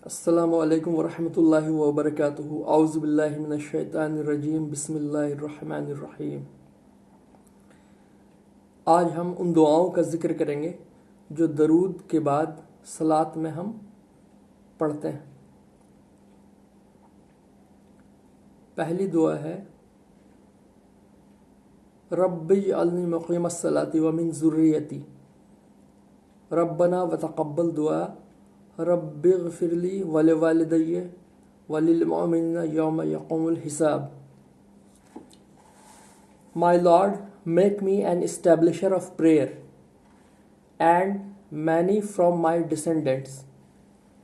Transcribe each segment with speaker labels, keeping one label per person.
Speaker 1: السلام علیکم ورحمۃ اللہ وبرکاتہ۔ اعوذ باللہ من الشیطان الرجیم، بسم اللہ الرحمن الرحیم۔ آج ہم ان دعاؤں کا ذکر کریں گے جو درود کے بعد صلاۃ میں ہم پڑھتے ہیں۔ پہلی دعا ہے رب اجعلنی مقیم الصلاۃ ومن ذریتی، ربنا وتقبل دعا، رب اغفر لی ولوالدی وللمؤمنین یوم یقوم الحساب۔ My Lord, make me an establisher of prayer, and many from my descendants.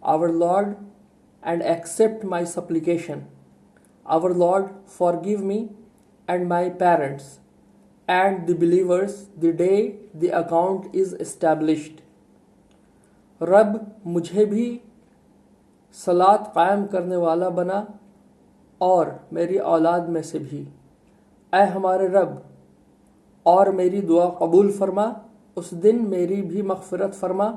Speaker 1: Our Lord, and accept my supplication. Our Lord, forgive me and my parents, and the believers the day the account is established. رب مجھے بھی صلاۃ قائم کرنے والا بنا اور میری اولاد میں سے بھی، اے ہمارے رب، اور میری دعا قبول فرما۔ اس دن میری بھی مغفرت فرما،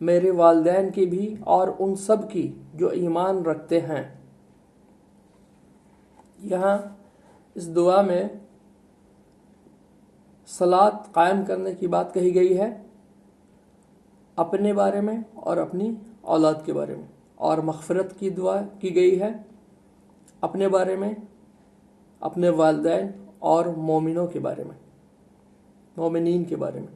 Speaker 1: میرے والدین کی بھی اور ان سب کی جو ایمان رکھتے ہیں۔ یہاں اس دعا میں صلاۃ قائم کرنے کی بات کہی گئی ہے، اپنے بارے میں اور اپنی اولاد کے بارے میں، اور مغفرت کی دعا کی گئی ہے اپنے بارے میں، اپنے والدین اور مومنوں کے بارے میں، مومنین کے بارے میں۔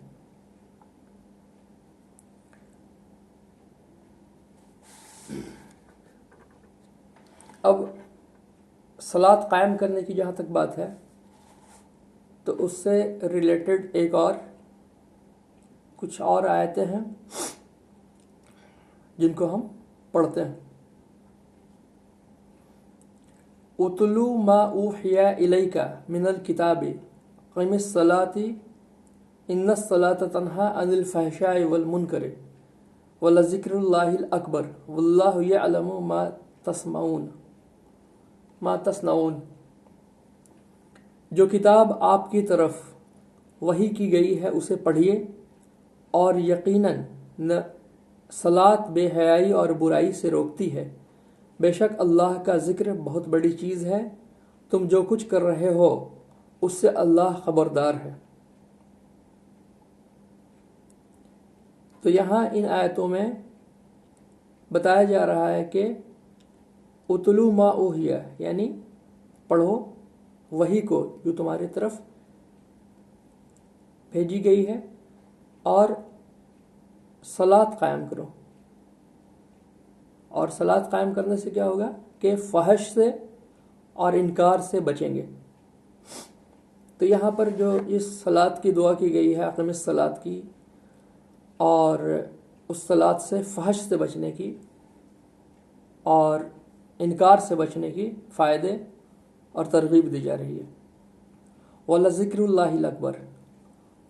Speaker 1: اب صلاۃ قائم کرنے کی جہاں تک بات ہے تو اس سے ریلیٹڈ کچھ اور آیتیں ہیں جن کو ہم پڑھتے ہیں۔ اتلو ما اوحی الیک من الکتاب قم الصلاۃ ان الصلاۃ تنہی عن الفحشاء والمنکر ولذکر اللہ الاکبر واللہ یعلم ما تصنعون۔ جو کتاب آپ کی طرف وحی کی گئی ہے اسے پڑھیے، اور یقیناً صلاۃ بے حیائی اور برائی سے روکتی ہے، بے شک اللہ کا ذکر بہت بڑی چیز ہے، تم جو کچھ کر رہے ہو اس سے اللہ خبردار ہے۔ تو یہاں ان آیتوں میں بتایا جا رہا ہے کہ اتلو ما اوحی، یعنی پڑھو وحی کو جو تمہاری طرف بھیجی گئی ہے، اور صلاۃ قائم کرو۔ اور صلاۃ قائم کرنے سے کیا ہوگا کہ فحش سے اور انکار سے بچیں گے۔ تو یہاں پر جو اس صلاۃ کی دعا کی گئی ہے، اقم الصلاۃ کی، اور اس صلاۃ سے فحش سے بچنے کی اور انکار سے بچنے کی فائدے اور ترغیب دی جا رہی ہے۔ وَلَذِكْرُ اللَّهِ الْأَكْبَرُ،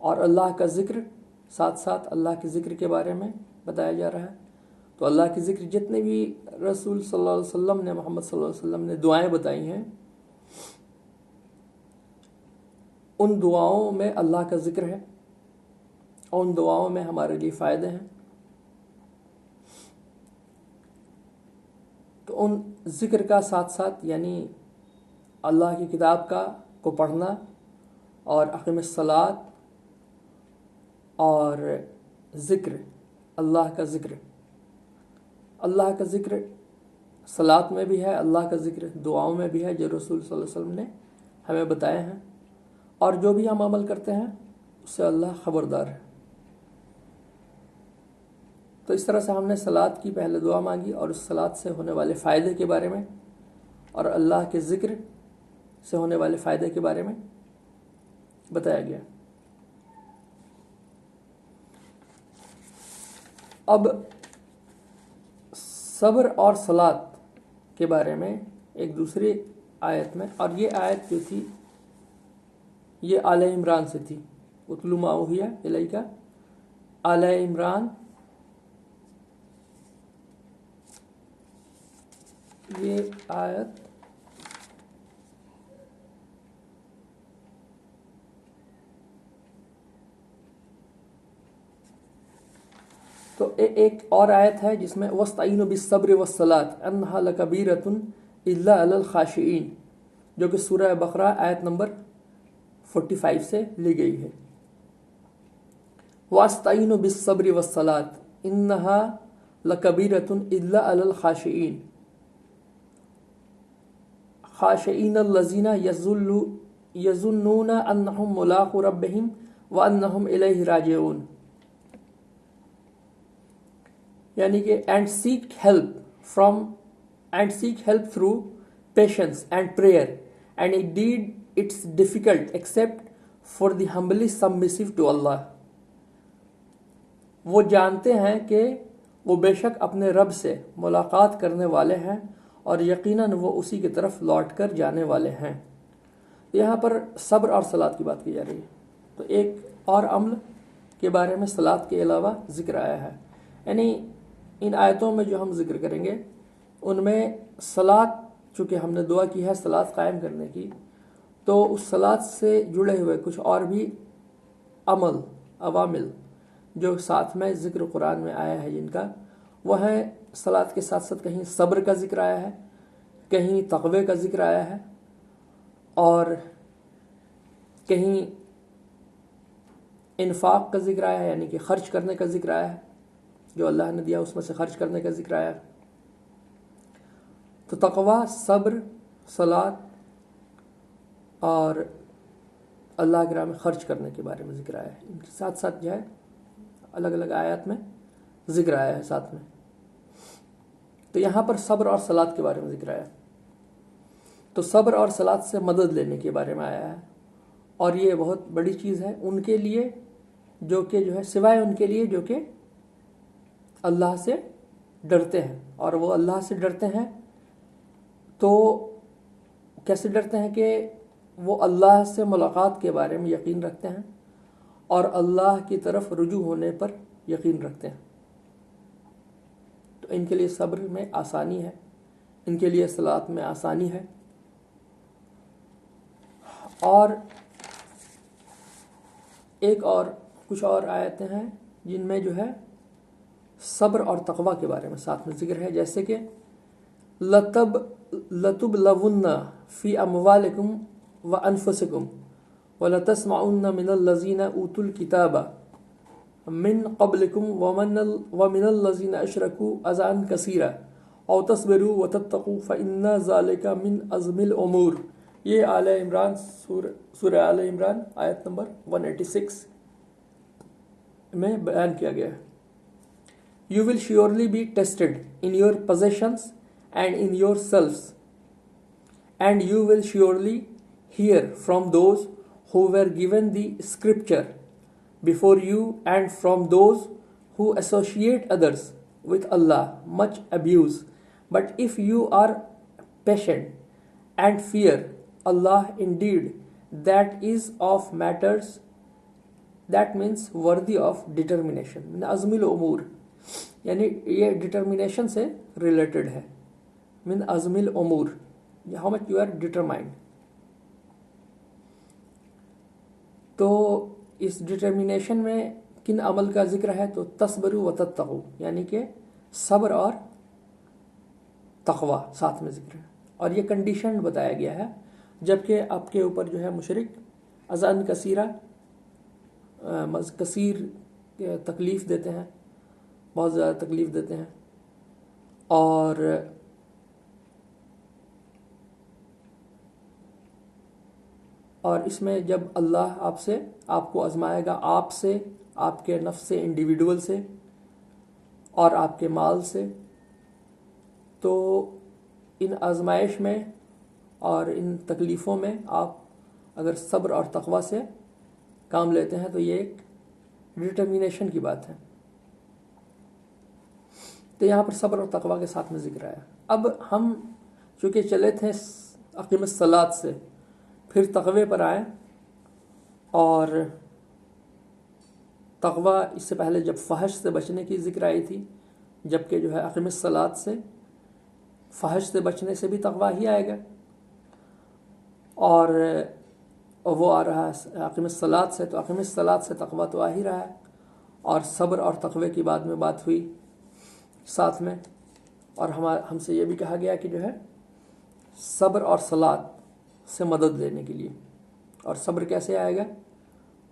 Speaker 1: اور اللہ کا ذکر، ساتھ ساتھ اللہ کے ذکر کے بارے میں بتایا جا رہا ہے۔ تو اللہ کے ذکر جتنے بھی رسول صلی اللہ علیہ وسلم نے، محمد صلی اللہ علیہ وسلم نے دعائیں بتائی ہیں، ان دعاؤں میں اللہ کا ذکر ہے، اور ان دعاؤں میں ہمارے لیے فائدے ہیں۔ تو ان ذکر کا ساتھ ساتھ، یعنی اللہ کی کتاب کو پڑھنا، اور اقم الصلاۃ، اور ذکر، اللہ کا ذکر، اللہ کا ذکر صلاۃ میں بھی ہے، اللہ کا ذکر دعاؤں میں بھی ہے جو رسول صلی اللہ علیہ وسلم نے ہمیں بتائے ہیں، اور جو بھی ہم عمل کرتے ہیں اس سے اللہ خبردار ہے۔ تو اس طرح سے ہم نے صلاۃ کی پہلے دعا مانگی، اور اس صلاۃ سے ہونے والے فائدے کے بارے میں، اور اللہ کے ذکر سے ہونے والے فائدے کے بارے میں بتایا گیا۔ اب صبر اور صلاۃ کے بارے میں ایک دوسری آیت میں، اور یہ آیت جو تھی یہ آل عمران سے تھی، اتلو ما اوحی الیک، آل عمران، یہ آیت تو ایک اور آیت ہے جس میں وَاسْتَعِينُوا بِالصَّبْرِ وَالصَّلَاةِ إِنَّهَا لَكَبِيرَةٌ إِلَّا عَلَى الْخَاشِعِينَ، جو کہ سورہ بقرہ آیت نمبر 45 سے لی گئی ہے۔ وَاسْتَعِينُوا بِالصَّبْرِ وَالصَّلَاةِ إِنَّهَا لَكَبِيرَةٌ إِلَّا عَلَى الْخَاشِعِينَ خَاشِعِينَ الَّذِينَ يَظُنُّونَ أَنَّهُم مُّلَاقُو رَبِّهِمْ وَأَنَّهُمْ إِلَيْهِ راجعون، یعنی کہ and seek help through patience and prayer, and indeed it's difficult except for the humbly submissive to Allah۔ وہ جانتے ہیں کہ وہ بے شک اپنے رب سے ملاقات کرنے والے ہیں اور یقیناً وہ اسی کی طرف لوٹ کر جانے والے ہیں۔ یہاں پر صبر اور صلات کی بات کی جا رہی ہے، تو ایک اور عمل کے بارے میں صلات کے علاوہ ذکر آیا ہے، یعنی ان آیتوں میں جو ہم ذکر کریں گے ان میں صلات، چونکہ ہم نے دعا کی ہے صلات قائم کرنے کی، تو اس صلات سے جڑے ہوئے کچھ اور بھی عوامل جو ساتھ میں ذکر قرآن میں آیا ہے جن کا، وہ ہے صلات کے ساتھ ساتھ کہیں صبر کا ذکر آیا ہے، کہیں تقوی کا ذکر آیا ہے، اور کہیں انفاق کا ذکر آیا ہے، یعنی کہ خرچ کرنے کا ذکر آیا ہے، جو اللہ نے دیا اس میں سے خرچ کرنے کا ذکر آیا ہے۔ تو تقوی، صبر، صلات اور اللہ کے راہ میں خرچ کرنے کے بارے میں ذکر آیا ہے، ان کے ساتھ ساتھ جو ہے الگ الگ آیات میں ذکر آیا ہے ساتھ میں۔ تو یہاں پر صبر اور صلات کے بارے میں ذکر آیا، تو صبر اور صلات سے مدد لینے کے بارے میں آیا ہے، اور یہ بہت بڑی چیز ہے ان کے لیے جو ہے سوائے ان کے لیے جو کہ اللہ سے ڈرتے ہیں، اور وہ اللہ سے ڈرتے ہیں تو کیسے ڈرتے ہیں کہ وہ اللہ سے ملاقات کے بارے میں یقین رکھتے ہیں اور اللہ کی طرف رجوع ہونے پر یقین رکھتے ہیں، تو ان کے لیے صبر میں آسانی ہے، ان کے لیے صلات میں آسانی ہے۔ اور کچھ اور آیتیں ہیں جن میں جو ہے صبر اور تقوی کے بارے میں ساتھ میں ذکر ہے، جیسے کہ لَتُبْلَوُنَّ فِي أَمْوَالِكُمْ وَأَنفُسِكُمْ وَلَتَسْمَعُنَّ مِنَ الَّذِينَ أُوتُوا الْكِتَابَ مِنْ قَبْلِكُمْ وَمِنَ الَّذِينَ أَشْرَكُوا أَذًى كَثِيرًا أَوْ تَصْبِرُوا وَتَتَّقُوا فَإِنَّ ذَلِكَ مِنْ عَزْمِ الْأُمُورِ۔ یہ سورہ آل عمران آیت نمبر 186 میں بیان کیا گیا ہے۔ You will surely be tested in your possessions and in yourselves, and you will surely hear from those who were given the scripture before you and from those who associate others with Allah much abuse. But if you are patient and fear Allah, indeed that is of matters, that means worthy of determination، من عزم الامور، یعنی یہ determination سے related ہے، من عزم الامور، how much you are determined۔ تو اس ڈٹرمنیشن میں کن عمل کا ذکر ہے؟ تو تصبروا وتتقوا، یعنی کہ صبر اور تقوی ساتھ میں ذکر ہے، اور یہ کنڈیشن بتایا گیا ہے جبکہ آپ کے اوپر جو ہے مشرک اذًا کثیر تکلیف دیتے ہیں، بہت زیادہ تکلیف دیتے ہیں، اور اس میں جب اللہ آپ کو آزمائے گا، آپ سے، آپ کے نفس سے، انڈیویڈول سے، اور آپ کے مال سے، تو ان آزمائش میں اور ان تکلیفوں میں آپ اگر صبر اور تقوی سے کام لیتے ہیں تو یہ ایک ڈٹرمنیشن کی بات ہے۔ تو یہاں پر صبر اور تقوی کے ساتھ میں ذکر آیا۔ اب ہم چونکہ چلے تھے اقیم الصلاۃ سے، پھر تقوی پر آئیں، اور تقوی اس سے پہلے جب فحش سے بچنے کی ذکر آئی تھی، جبکہ جو ہے اقیم الصلاۃ سے فحش سے بچنے سے بھی تقوی ہی آئے گا، اور وہ آ رہا ہے اقیم الصلاۃ سے، تو اقیم الصلاۃ سے تقوی تو آ ہی رہا ہے، اور صبر اور تقوی کی بعد میں بات ہوئی ساتھ میں، اور ہم سے یہ بھی کہا گیا کہ جو ہے صبر اور صلاۃ سے مدد لینے کے لیے. اور صبر کیسے آئے گا؟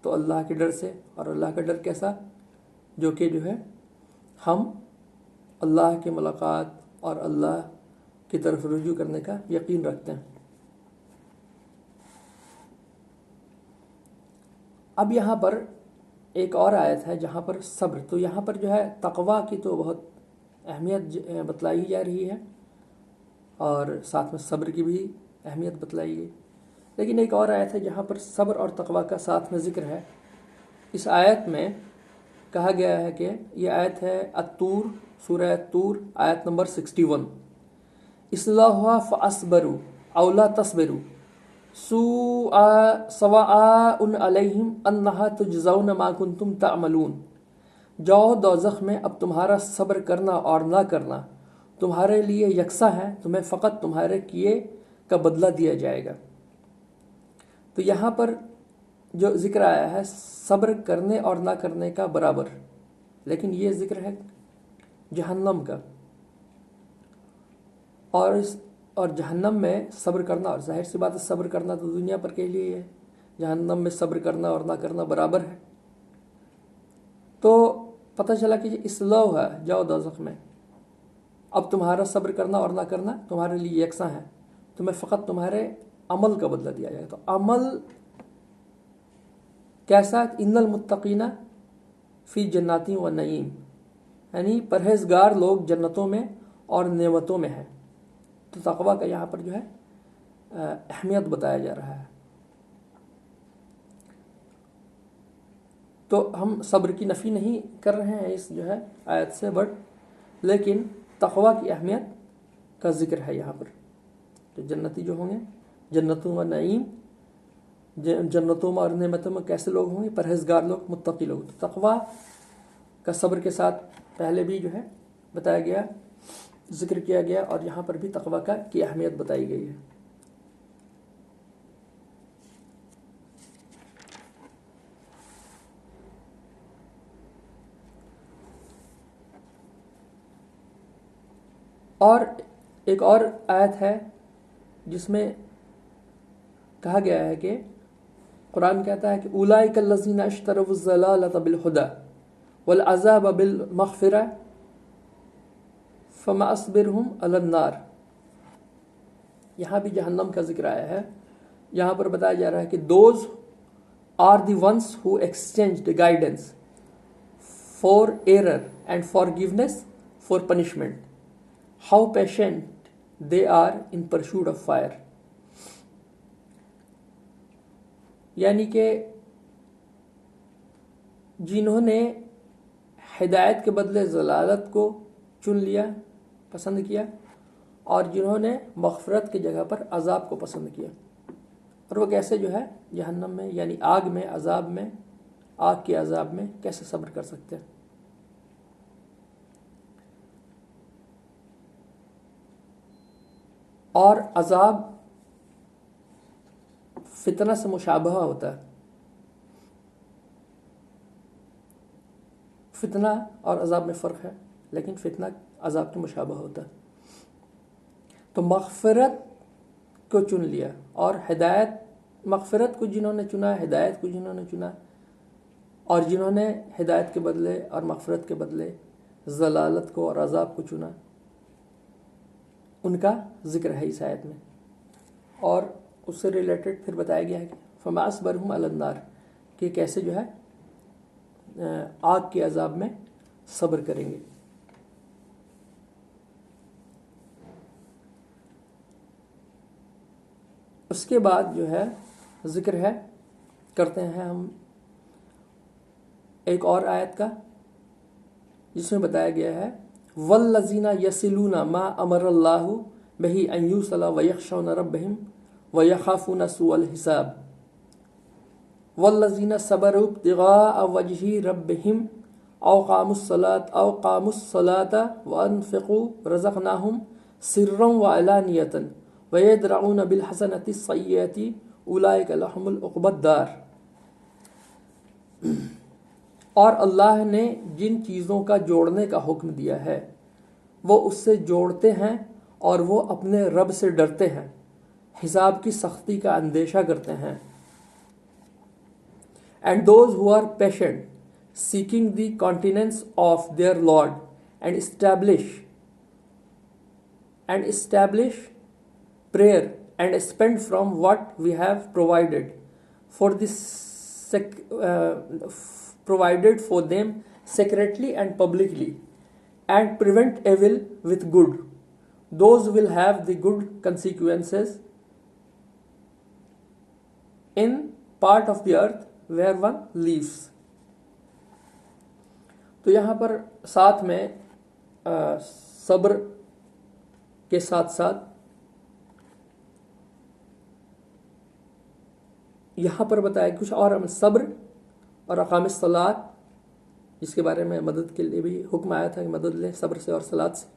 Speaker 1: تو اللہ کے ڈر سے. اور اللہ کا ڈر کیسا؟ جو کہ جو ہے ہم اللہ کی ملاقات اور اللہ کی طرف رجوع کرنے کا یقین رکھتے ہیں. اب یہاں پر ایک اور آیت ہے جہاں پر صبر، تو یہاں پر جو ہے تقوی کی تو بہت اہمیت بتلائی جا رہی ہے اور ساتھ میں صبر کی بھی اہمیت بتلائی گئی. لیکن ایک اور آیت ہے جہاں پر صبر اور تقوی کا ساتھ میں ذکر ہے. اس آیت میں کہا گیا ہے کہ یہ آیت ہے الطور، سورہ الطور، آیت نمبر 61. اصلحوا فاصبروا او لا تصبروا سواء علیہم انہا تجزون ما کنتم تعملون. جاؤ دوزخ میں، اب تمہارا صبر کرنا اور نہ کرنا تمہارے لیے یکساں ہے، تمہیں فقط تمہارے کیے کا بدلہ دیا جائے گا. تو یہاں پر جو ذکر آیا ہے صبر کرنے اور نہ کرنے کا برابر، لیکن یہ ذکر ہے جہنم کا. اور جہنم میں صبر کرنا، اور ظاہر سی بات ہے صبر کرنا تو دنیا پر کے لیے ہے، جہنم میں صبر کرنا اور نہ کرنا برابر ہے. تو پتہ چلا کہ یہ اصلاح ہے، جاؤ دوزخ میں، اب تمہارا صبر کرنا اور نہ کرنا تمہارے لیے یکساں ہے، تمہیں فقط تمہارے عمل کا بدلہ دیا جائے گا. تو عمل کیسا؟ ان المتقین فی جنات و نعیم، یعنی پرہیزگار لوگ جنتوں میں اور نعمتوں میں ہیں. تو تقوی کا یہاں پر جو ہے اہمیت بتایا جا رہا ہے. تو ہم صبر کی نفی نہیں کر رہے ہیں اس جو ہے آیت سے، بٹ لیکن تقوی کی اہمیت کا ذکر ہے یہاں پر. تو جنتی جو ہوں گے، جنتوں و نعیم، جنتوں میں اور نعمتوں میں کیسے لوگ ہوں گے؟ پرہیزگار لوگ، متقی لوگ. تو تقوی کا صبر کے ساتھ پہلے بھی جو ہے بتایا گیا، ذکر کیا گیا، اور یہاں پر بھی تقوی کی اہمیت بتائی گئی ہے. اور ایک اور آیت ہے جس میں کہا گیا ہے کہ قرآن کہتا ہے کہ اولئک الذین اشتروا الضلالۃ بالہدی والعذاب بالمغفرہ فما اصبرهم علی النار. یہاں بھی جہنم کا ذکر آیا ہے. یہاں پر بتایا جا رہا ہے کہ those are the ones who exchanged guidance for error and forgiveness for punishment, how patient they are in pursuit of fire. یعنی کہ جنہوں نے ہدایت کے بدلے ضلالت کو چن لیا، پسند کیا، اور جنہوں نے مغفرت کی جگہ پر عذاب کو پسند کیا، اور وہ کیسے جو ہے جہنم میں یعنی آگ میں، عذاب میں، آگ کے عذاب میں کیسے صبر کر سکتے ہیں. اور عذاب فتنہ سے مشابہ ہوتا ہے. فتنہ اور عذاب میں فرق ہے، لیکن فتنہ عذاب کے مشابہ ہوتا ہے. تو مغفرت کو چن لیا، اور ہدایت، مغفرت کو جنہوں نے چنا، ہدایت کو جنہوں نے چنا، اور جنہوں نے ہدایت کے بدلے اور مغفرت کے بدلے ضلالت کو اور عذاب کو چنا، ان کا ذکر ہے اس آیت میں. اور اس سے ریلیٹڈ پھر بتایا گیا ہے کہ فما اصبرهم علی النار، کہ کیسے جو ہے آگ کے عذاب میں صبر کریں گے. اس کے بعد جو ہے ذکر ہے، کرتے ہیں ہم ایک اور آیت کا جس میں بتایا گیا ہے والذین یصلون ما امر اللہ بہ ان یوصل ویخشون ربہم ویخافون سوء الحساب والذین صبروا ابتغاء وجہ ربہم او قاموا الصلاۃ وانفقوا رزقناہم سرا وعلانیۃ ویدرؤون بالحسنۃ السیئۃ اولئک لہم العقبی الدار. اور اللہ نے جن چیزوں کا جوڑنے کا حکم دیا ہے وہ اس سے جوڑتے ہیں اور وہ اپنے رب سے ڈرتے ہیں، حساب کی سختی کا اندیشہ کرتے ہیں. And those who are patient, seeking the continence of their Lord, and establish prayer and spend from what we have provided for provided for them secretly and publicly, and prevent evil with good. Those will have the good consequences in part of the earth where one lives. تو یہاں پر ساتھ میں صبر کے ساتھ ساتھ یہاں پر بتایا کچھ اور صبر اور اقام الصلاۃ، جس کے بارے میں مدد کے لیے بھی حکم آیا تھا کہ مدد لیں صبر سے اور صلاۃ سے،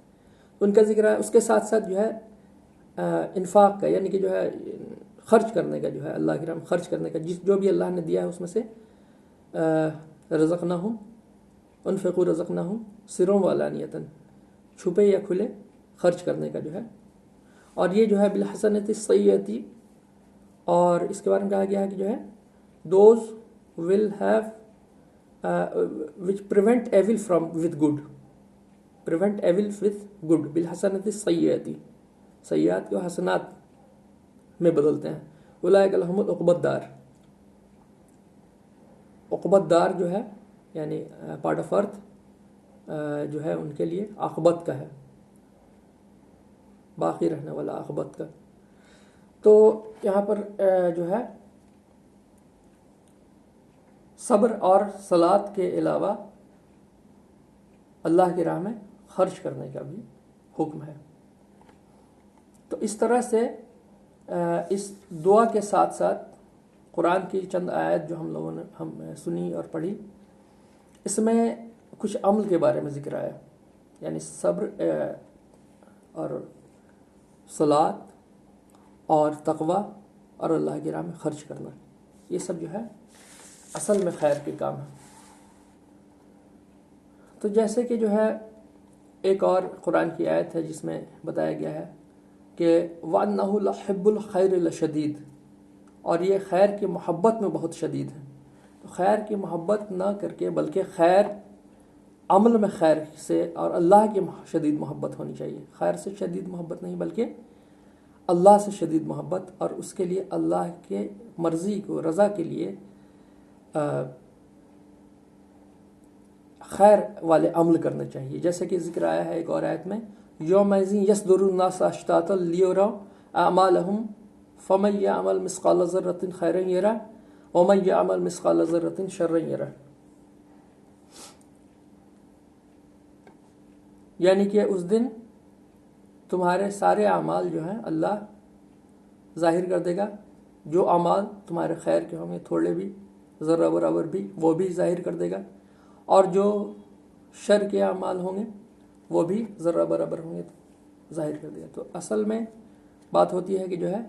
Speaker 1: ان کا ذکر ہے. اس کے ساتھ ساتھ جو ہے انفاق کا، یعنی کہ جو ہے خرچ کرنے کا، جو ہے اللہ کی راہ میں خرچ کرنے کا، جو بھی اللہ نے دیا ہے اس میں سے رزقناہم انفقوا رزقناہم سرًا وعلانیۃ، چھپے یا کھلے خرچ کرنے کا جو ہے. اور یہ جو ہے بالحسنۃ السیئۃ، اور اس کے بارے میں کہا گیا ہے کہ جو ہے those will have which prevent evil from with good, prevent evil with good بالحسنۃ السیئۃ، سیئات کو حسنات میں بدلتے ہیں. اولئک لہم العقبیٰ الدار، عقبیٰ الدار جو ہے یعنی پارٹ آف ارتھ جو ہے ان کے لیے عاقبت کا ہے، باقی رہنے والا عاقبت کا. تو یہاں پر جو ہے صبر اور صلاۃ کے علاوہ اللہ کی راہ میں خرچ کرنے کا بھی حکم ہے. تو اس طرح سے اس دعا کے ساتھ ساتھ قرآن کی چند آیت جو ہم لوگوں نے سنی اور پڑھی، اس میں کچھ عمل کے بارے میں ذکر آیا، یعنی صبر اور صلاۃ اور تقوی اور اللہ کی راہ میں خرچ کرنا، یہ سب جو ہے اصل میں خیر کے کام ہیں. تو جیسے کہ جو ہے ایک اور قرآن کی آیت ہے جس میں بتایا گیا ہے کہ وَأَنَّهُ لَحِبُّ الْخَيْرِ لَشَدِيدٌ، اور یہ خیر کی محبت میں بہت شدید ہے. تو خیر کی محبت نہ کر کے بلکہ خیر عمل میں خیر سے اور اللہ کی شدید محبت ہونی چاہیے. خیر سے شدید محبت نہیں بلکہ اللہ سے شدید محبت، اور اس کے لیے اللہ کے مرضی کو رضا کے لیے خیر والے عمل کرنا چاہیے. جیسے کہ ذکر آیا ہے ایک اور آیت میں یومئذ یصدر الناس اشتاتا لیروا اعمالهم فمن یعمل مثقال ذرۃ خیرا یرہ ومن یعمل مثقال ذرۃ شرا یرہ. یعنی کہ اس دن تمہارے سارے اعمال جو ہیں اللہ ظاہر کر دے گا. جو اعمال تمہارے خیر کے ہوں گے تھوڑے بھی ذرہ برابر بھی وہ بھی ظاہر کر دے گا، اور جو شر کے اعمال ہوں گے وہ بھی ذرہ برابر ہوں گے ظاہر کر دے گا. تو اصل میں بات ہوتی ہے کہ جو ہے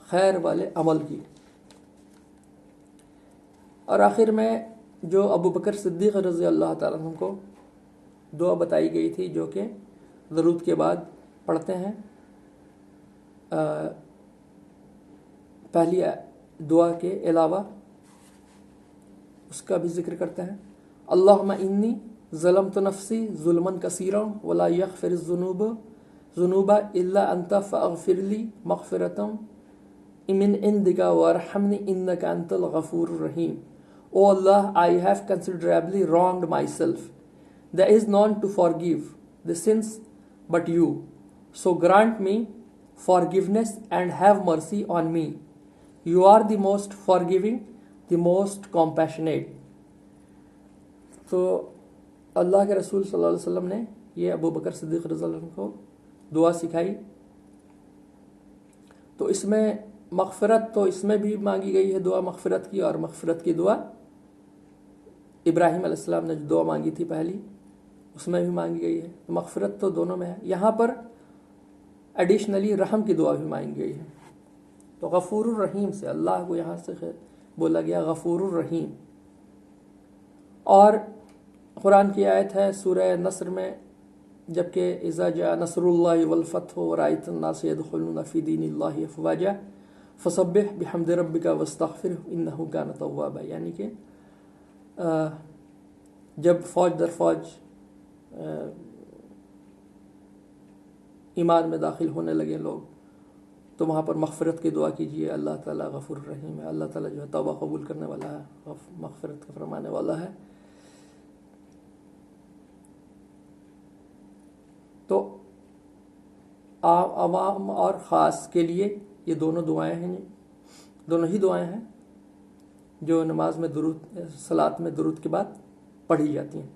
Speaker 1: خیر والے عمل کی. اور آخر میں جو ابو بکر صدیق رضی اللہ تعالیٰ عنہ کو دعا بتائی گئی تھی جو کہ درود کے بعد پڑھتے ہیں، پہلی دعا کے علاوہ اس کا بھی ذکر کرتے ہیں. اللہم انی ظلمت نفسی ظلما کثیرا ولا یغفر الذنوب الا انت فاغفر لی مغفرۃ من عندک وارحمنی انک انت الغفور الرحیم. O Allah, I have considerably wronged myself. There is none to forgive the sins but you. So grant me forgiveness and have mercy on me. You are the most forgiving, the most compassionate. تو اللہ کے رسول صلی اللہ علیہ وسلم نے یہ ابو بکر صدیق رضی اللہ عنہ کو دعا سکھائی. تو اس میں مغفرت تو اس میں بھی مانگی گئی ہے دعا مغفرت کی، اور مغفرت کی دعا ابراہیم علیہ السلام نے جو دعا مانگی تھی پہلی اس میں بھی مانگی گئی ہے. مغفرت تو دونوں میں ہے. یہاں پر ایڈیشنلی رحم کی دعا بھی مانگی گئی ہے. تو غفور الرحیم سے اللہ کو یہاں سے بولا گیا غفور الرحیم. اور قرآن کی آیت ہے سورہ نصر میں، جبکہ اذا جاء نصر اللہ والفتح ورأیت الناس يدخلون فی دین اللہ افواجا فسبح بحمد ربک واستغفرہ انہ کان توابا، یعنی کہ جب فوج در فوج ایمان میں داخل ہونے لگے لوگ تو وہاں پر مغفرت کی دعا کیجیے، اللہ تعالیٰ غفور الرحیم ہے، اللہ تعالیٰ جو ہے توبہ قبول کرنے والا ہے، مغفرت کا فرمانے والا ہے۔ تو عوام اور خاص کے لیے یہ دونوں دعائیں ہیں، دونوں ہی دعائیں ہیں جو نماز میں درود، صلاۃ میں درود کے بعد پڑھی جاتی ہیں۔